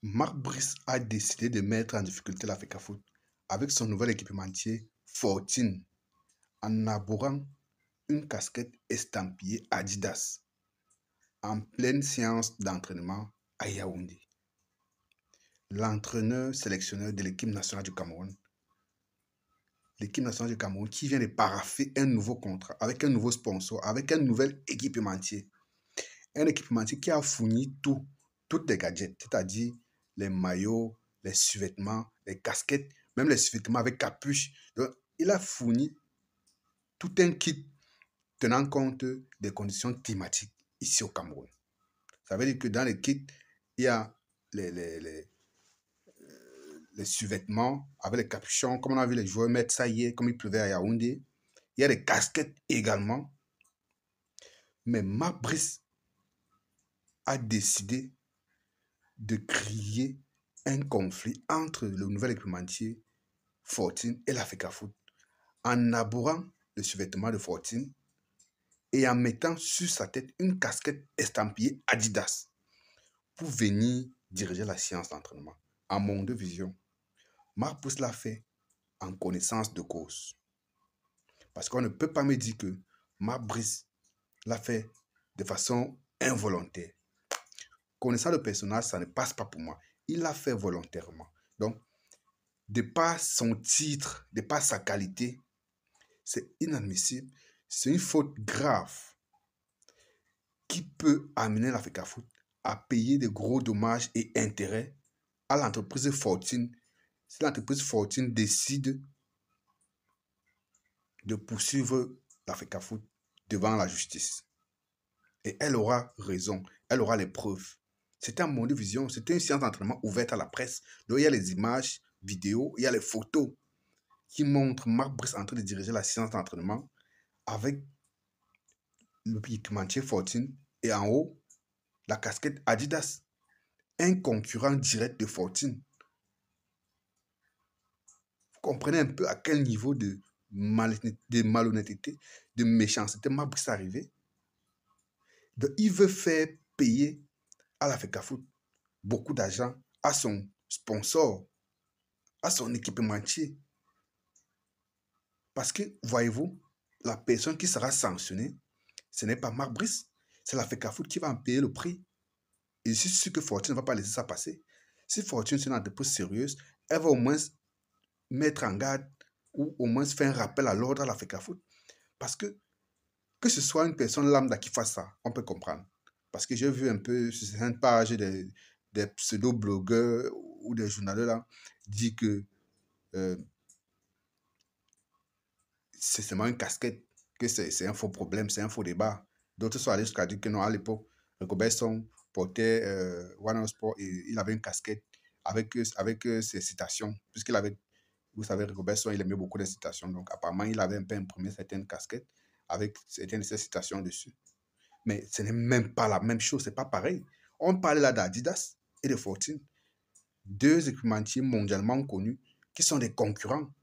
Marc Brice a décidé de mettre en difficulté la FECAFOOT avec son nouvel équipementier Fortune en arborant une casquette estampillée Adidas en pleine séance d'entraînement à Yaoundé. L'entraîneur sélectionneur de l'équipe nationale du Cameroun, qui vient de paraffer un nouveau contrat avec un nouveau sponsor, avec un nouvel équipementier. Un équipementier qui a fourni toutes les gadgets, c'est-à-dire les maillots, les sous-vêtements, les casquettes, même les sous-vêtements avec capuche. Donc, il a fourni tout un kit tenant compte des conditions climatiques ici au Cameroun. Ça veut dire que dans le kit, il y a les sous-vêtements avec les capuchons, comme on a vu les joueurs mettre ça hier, comme il pleuvait à Yaoundé. Il y a des casquettes également. Mais Marc Brice a décidé de créer un conflit entre le nouvel équipementier Fortune et la FECAFOOT en arborant le sous-vêtement de Fortune et en mettant sur sa tête une casquette estampillée Adidas pour venir diriger la séance d'entraînement. En mon de vision, Marc Brice l'a fait en connaissance de cause. Parce qu'on ne peut pas me dire que Marc Brice l'a fait de façon involontaire. Connaissant le personnage, ça ne passe pas pour moi. Il l'a fait volontairement. Donc, de par son titre, de par sa qualité, c'est inadmissible. C'est une faute grave qui peut amener la FECAFOOT à payer de gros dommages et intérêts à l'entreprise Fortune si l'entreprise Fortune décide de poursuivre la FECAFOOT devant la justice. Et elle aura raison, elle aura les preuves. C'était un monde de vision, c'était une séance d'entraînement ouverte à la presse. Donc il y a les images, vidéos, il y a les photos qui montrent Marc Brice en train de diriger la séance d'entraînement avec le équipementier Fortune et en haut, la casquette Adidas, un concurrent direct de Fortune. Vous comprenez un peu à quel niveau de malhonnêteté, de méchanceté Marc Brice est arrivé. Donc, il veut faire payer à la FECAFOOT beaucoup d'argent à son sponsor, à son équipementier. Parce que, voyez-vous, la personne qui sera sanctionnée, ce n'est pas Marc Brice, c'est la FECAFOOT qui va en payer le prix. Et je suis sûr que Fortune ne va pas laisser ça passer. Si Fortune, c'est une entreprise sérieuse, elle va au moins mettre en garde ou au moins faire un rappel à l'ordre à la FECAFOOT. Parce que ce soit une personne lambda qui fasse ça, on peut comprendre. Parce que j'ai vu un peu sur certaines pages des pseudo-blogueurs ou des journalistes là, dit que c'est seulement une casquette, que c'est un faux problème, c'est un faux débat. D'autres sont allés jusqu'à dire que non, à l'époque, Robertson portait One Sport et il avait une casquette avec ses citations, puisqu'il avait, vous savez, Robertson, il aimait beaucoup les citations, donc apparemment, il avait un peu imprimé certaines casquettes avec certaines de ses citations dessus. Mais ce n'est même pas la même chose, c'est pas pareil. On parle là d'Adidas et de Fortune, deux équipementiers mondialement connus qui sont des concurrents.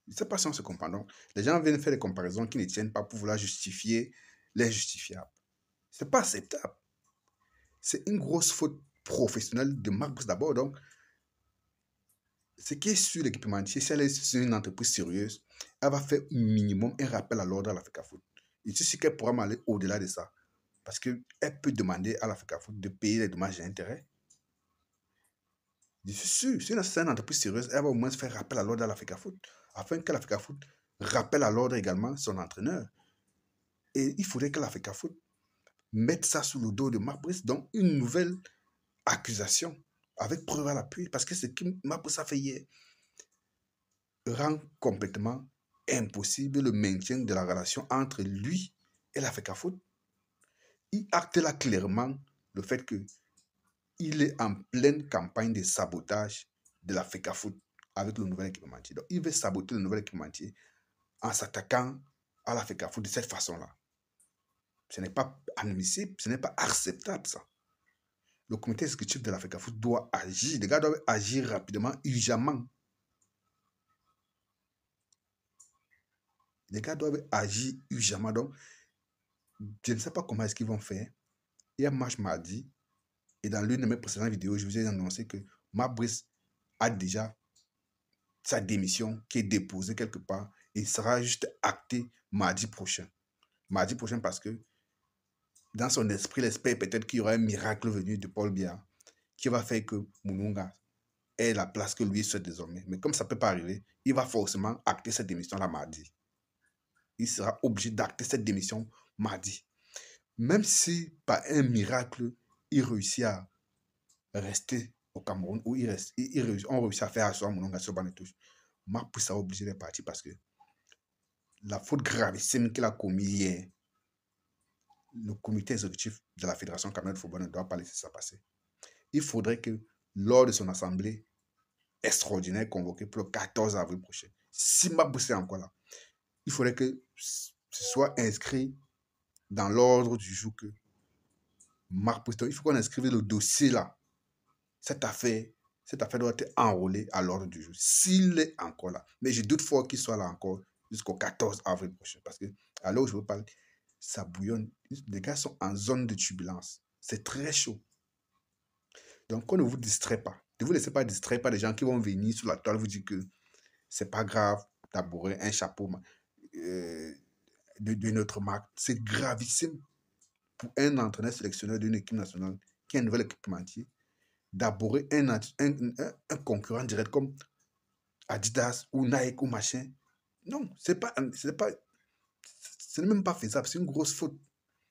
Je ne sais pas si on se comprend. Donc, les gens viennent faire des comparaisons qui ne tiennent pas pour vouloir justifier l'injustifiable. Ce n'est pas acceptable. C'est une grosse faute professionnelle de Marc Brice d'abord. Donc, ce qui est sur l'équipementier, si elle est sur une entreprise sérieuse, elle va faire au minimum un rappel à l'ordre à la FECAFOOT. Et je suis sûr qu'elle pourra aller au-delà de ça. Parce qu'elle peut demander à la FECAFOOT de payer les dommages et intérêts. Je suis sûr, si c'est une entreprise sérieuse, elle va au moins faire rappel à l'ordre à la FECAFOOT, afin que la FECAFOOT rappelle à l'ordre également son entraîneur. Et il faudrait que la FECAFOOT mette ça sous le dos de Marc Brice, donc une nouvelle accusation, avec preuve à l'appui, parce que ce que Marc Brice a fait hier rend complètement impossible le maintien de la relation entre lui et la FECAFOOT. Il acte là clairement le fait que il est en pleine campagne de sabotage de la FECAFOOT avec le nouvel équipementier. Donc, il veut saboter le nouvel équipementier en s'attaquant à la FECAFOOT de cette façon-là. Ce n'est pas admissible, ce n'est pas acceptable, ça. Le comité exécutif de la FECAFOOT doit agir. Les gars doivent agir rapidement, urgemment. Les gars doivent agir urgemment. Donc, je ne sais pas comment est-ce qu'ils vont faire. Il y a match mardi. Et dans l'une de mes précédentes vidéos, je vous ai annoncé que Marc Brice a déjà sa démission qui est déposée quelque part et sera juste actée mardi prochain. Mardi prochain parce que dans son esprit, il espère peut-être qu'il y aura un miracle venu de Paul Biya qui va faire que Mounonga ait la place que lui souhaite désormais. Mais comme ça ne peut pas arriver, il va forcément acter cette démission-là mardi. Il sera obligé d'acter cette démission mardi. Même si par un miracle, il réussit à rester au Cameroun, où on réussit à faire asseoir Mounonga sur banc de touche, Marc Brice sera obligé de partir parce que la faute gravissime qu'il a commise hier, le comité exécutif de la Fédération camerounaise de football ne doit pas laisser ça passer. Il faudrait que lors de son assemblée extraordinaire convoquée pour le 14 avril prochain, si Marc Brice est encore là, il faudrait que ce soit inscrit dans l'ordre du jour que Marc Brice, il faut qu'on inscrive le dossier là. Cette affaire doit être enrôlée à l'ordre du jour, s'il est encore là. Mais je doute fort qu'il soit là encore jusqu'au 14 avril prochain, parce que à l'heure où je vous parle, ça bouillonne. Les gars sont en zone de turbulence. C'est très chaud. Donc, on ne vous distrait pas. Ne vous laissez pas distraire par des gens qui vont venir sur la toile vous dire que c'est pas grave d'aborer un chapeau de notre marque. C'est gravissime pour un entraîneur sélectionneur d'une équipe nationale qui a un nouvel équipementier d'aborer un concurrent direct comme Adidas ou Nike ou machin. Non, ce n'est même pas faisable. C'est une grosse faute.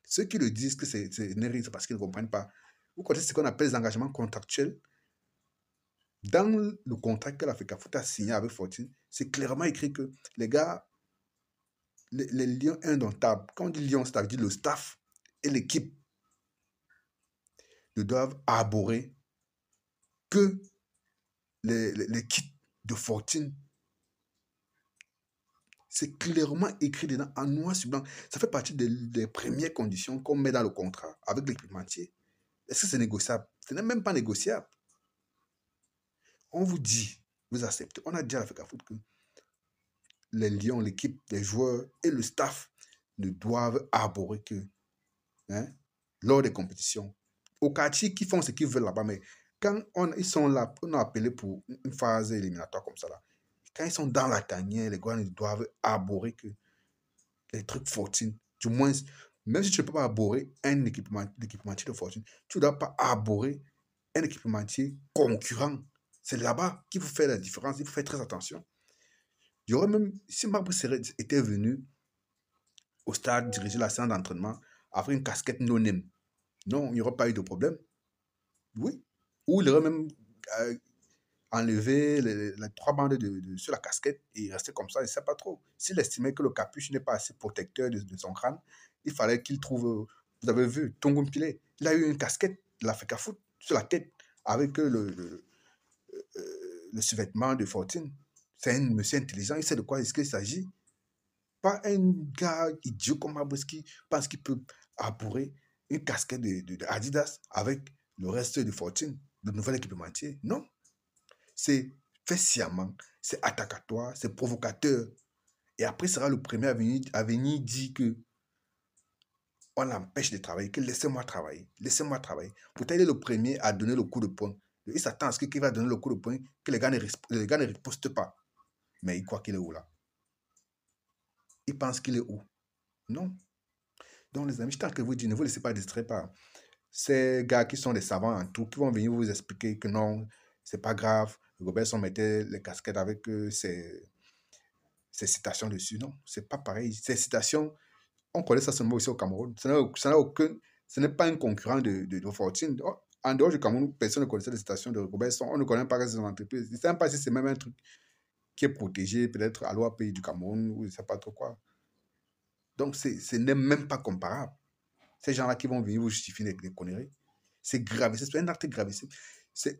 Ceux qui le disent que c'est une erreur, c'est parce qu'ils ne comprennent pas. Vous connaissez ce qu'on appelle les engagements contractuels. Dans le contrat que la FECAFOOT a signé avec Fortune, c'est clairement écrit que les gars, les lions indomptables, quand on dit lions, c'est-à-dire le staff et l'équipe ne doivent arborer que les kits de Fortune. C'est clairement écrit dedans en noir sur blanc. Ça fait partie des premières conditions qu'on met dans le contrat avec l'équipementier. Est-ce que c'est négociable? Ce n'est même pas négociable. On vous dit, vous acceptez. On a dit à la FECAFOOT que les lions, l'équipe, les joueurs et le staff ne doivent arborer que lors des compétitions. Au quartier, qui font ce qu'ils veulent là-bas, mais quand ils sont là, on a appelé pour une phase éliminatoire comme ça là. Quand ils sont dans la tanière, les gars doivent arborer que les trucs Fortune. Du moins, même si tu ne peux pas arborer un équipementier de Fortune, tu ne dois pas arborer un équipementier concurrent. C'est là-bas qu'il faut faire la différence. Il faut faire très attention. Il y aurait même, si Marc Brice était venu au stade diriger la séance d'entraînement avec une casquette non-name, non, il n'y aurait pas eu de problème. Oui. Ou il aurait même enlevé les 3 bandes sur la casquette et rester comme ça, il ne sait pas trop. S'il estimait que le capuche n'est pas assez protecteur de son crâne, il fallait qu'il trouve... Vous avez vu, Tongo Mpile, il a eu une casquette de la FECAFOOT sur la tête avec le survêtement de Fortune. C'est un monsieur intelligent, il sait de quoi est-ce qu'il s'agit. Pas un gars idiot comme Marc qui pense qu'il peut arborer une casquette de Adidas avec le reste de Fortune, le nouvel équipementier. Non. C'est fait sciemment, c'est attentatoire, c'est provocateur. Et après, sera le premier à venir dire que on l'empêche de travailler, que laissez-moi travailler, laissez-moi travailler. Pourtant, il est le premier à donner le coup de poing. Il s'attend à ce qu'il va donner le coup de poing, que les gars ne ripostent pas. Mais il croit qu'il est où là? Il pense qu'il est où? Non. Donc, les amis, je que vous dis, ne vous laissez pas distraire par ces gars qui sont des savants en tout, qui vont venir vous expliquer que non, c'est pas grave. Robertson mettait les casquettes avec ses citations dessus. Non, c'est pas pareil. Ces citations, on connaît ça seulement aussi au Cameroun. Ce n'est pas un concurrent de Fortune. Oh, en dehors du Cameroun, personne ne connaissait les citations de Robertson. On ne connaît pas ces entreprises. Je ne sais même pas si c'est même un truc qui est protégé, peut-être à l'OA pays du Cameroun, ou je ne sais pas trop quoi. Donc, ce n'est même pas comparable. Ces gens-là qui vont venir vous justifier des conneries. C'est gravissime, c'est un acte gravissime. C'est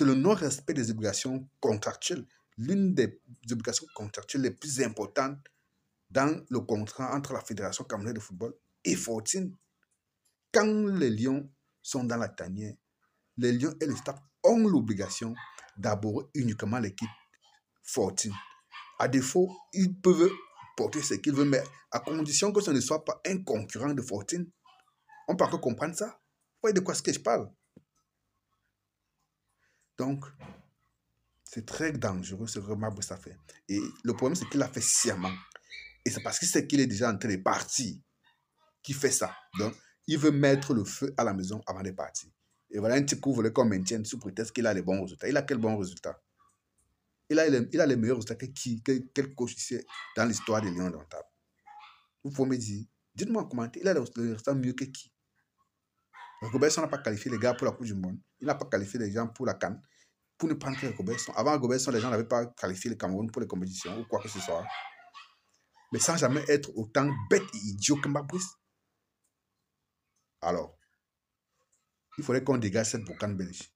le non-respect des obligations contractuelles. L'une des obligations contractuelles les plus importantes dans le contrat entre la Fédération camerounaise de football et Fortune. Quand les Lions sont dans la tanière, les Lions et le staff ont l'obligation d'aborder uniquement l'équipe Fortune. À défaut, ils peuvent porter ce qu'ils veulent, mais à condition que ce ne soit pas un concurrent de Fortune. On peut encore comprendre ça. Vous voyez de quoi est-ce que je parle? Donc, c'est très dangereux ce que Mabris a fait. Et le problème, c'est qu'il a fait sciemment. Et c'est parce qu'il sait qu'il est déjà en train de partir qu'il fait ça. Donc, il veut mettre le feu à la maison avant de partir. Et voilà un type que vous voulez qu'on maintienne sous prétexte qu'il a les bons résultats. Il a quel bon résultat? Il a les meilleurs résultats que qui, quel coach ici dans l'histoire des Lions d'Ontario. Vous pouvez me dire, dites-moi en commentaire, il a les résultats mieux que qui? Robertson n'a pas qualifié les gars pour la Coupe du Monde. Il n'a pas qualifié les gens pour la CAN. Pour ne prendre que Robertson. Avant Robertson, les gens n'avaient pas qualifié le Cameroun pour les compétitions ou quoi que ce soit. Mais sans jamais être autant bête et idiot que Fabrice. Alors, il faudrait qu'on dégage cette boucane belge.